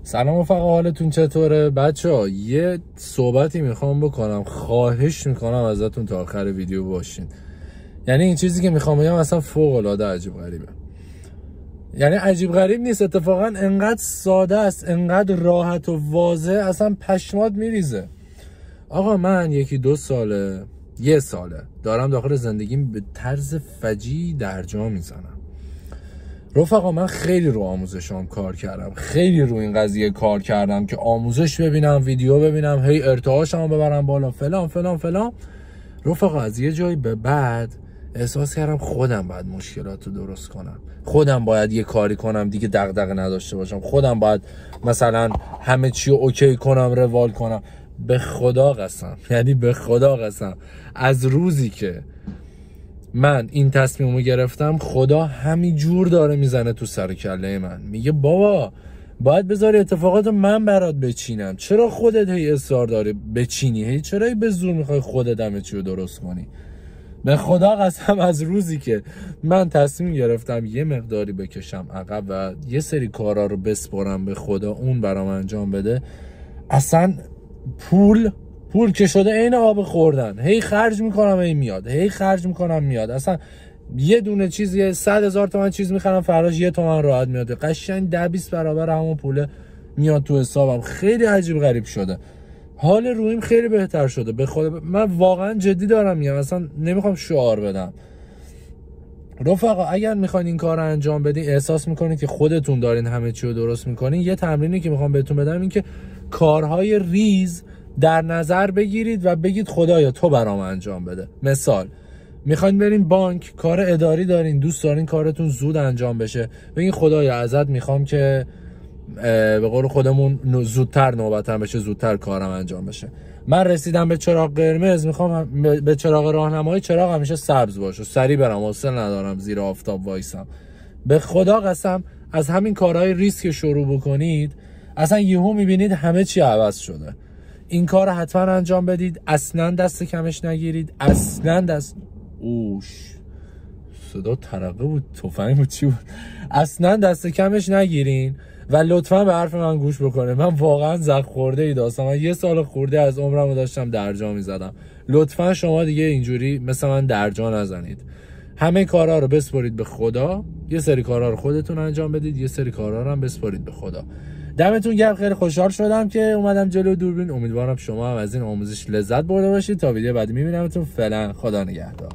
سلام رفقا، حالتون چطوره؟ بچه‌ها یه صحبتی میخوام بکنم، خواهش میکنم ازتون تا آخر ویدیو باشین. یعنی این چیزی که میخوام بگم اصلا فوق العاده عجیب غریبه. یعنی عجیب غریب نیست، اتفاقا انقدر ساده است، انقدر راحت و واضح، اصلا پشمات میریزه. آقا من یه ساله دارم داخل زندگیم به طرز فجیعی درجا میزنم. رفقا من خیلی رو آموزشام کار کردم، خیلی رو این قضیه کار کردم که آموزش ببینم، ویدیو ببینم، هی ارتعاشمو ببرم بالا، فلان فلان فلان. رفقا از یه جایی به بعد احساس کردم خودم باید مشکلات رو درست کنم، خودم باید یه کاری کنم دیگه دغدغه نداشته باشم، خودم باید مثلا همه چی رو اوکی کنم، روال کنم. به خدا قسم، یعنی به خدا قسم، از روزی که من این تصمیمو گرفتم خدا همین جور داره میزنه تو سر کله من، میگه بابا باید بذاری اتفاقات من برات بچینم، چرا خودت هی اصرار داری بچینی، هی چرا هی به زور میخوای خودت همه چی رو درست کنی. به خدا قسم از روزی که من تصمیم گرفتم یه مقداری بکشم عقب و یه سری کارا رو بسپرم به خدا، اون برام انجام بده، اصلا پول که شده عین آب خوردن، هی خرج میکنم هی میاد، هی خرج میکنم میاد. اصلا یه دونه چیزی 100,000 تومان چیز میخرم، فراش 1 تومن راحت میاد، قشنگ 10-20 برابر همون پوله میاد تو حسابم. خیلی عجیب غریب شده، حال رویم خیلی بهتر شده. به خدا من واقعا جدی دارم میگم، اصلا نمیخوام شعار بدم. رفقا اگر میخواین این کار رو انجام بدین، احساس میکنید که خودتون دارین همه چی رو درست میکنین، یه تمرینی که میخوام بهتون بدم این که کارهای ریز در نظر بگیرید و بگید خدایا تو برام انجام بده. مثال میخواین برین بانک، کار اداری دارین، دوست دارین کارتون زود انجام بشه، بگین خدایا ازت میخوام که به قول خودمون زودتر نوبتم بشه، زودتر کارم انجام بشه. من رسیدم به چراغ قرمز، میخوام به چراغ راهنمایی چراغ همیشه سبز باشه، سریع برم، حوصله ندارم زیر آفتاب وایسم. به خدا قسم از همین کارهای ریسک شروع بکنید، اصلا یهو میبینید همه چی عوض شده. این کار رو حتما انجام بدید، اصلا دست کمش نگیرید، اصلا صدا ترقه بود، تفنگ بود، چی بود؟ اصلا دست کمش نگیرین و لطفا به حرف من گوش بکنه. من واقعا زخم خورده ای داشتم، من 1 سال خورده از عمرمو داشتم درجا میزدم. لطفا شما دیگه اینجوری مثل من درجا نزنید، همه کارا رو بسپارید به خدا، یه سری کارا رو خودتون انجام بدید، یه سری کارا رو هم بسپارید به خدا. دمتون گرم، خیلی خوشحال شدم که اومدم جلو دوربین. امیدوارم شما هم از این آموزش لذت برده باشید. تا ویدیو بعدی میبینمتون، فعلا خدا نگهدار.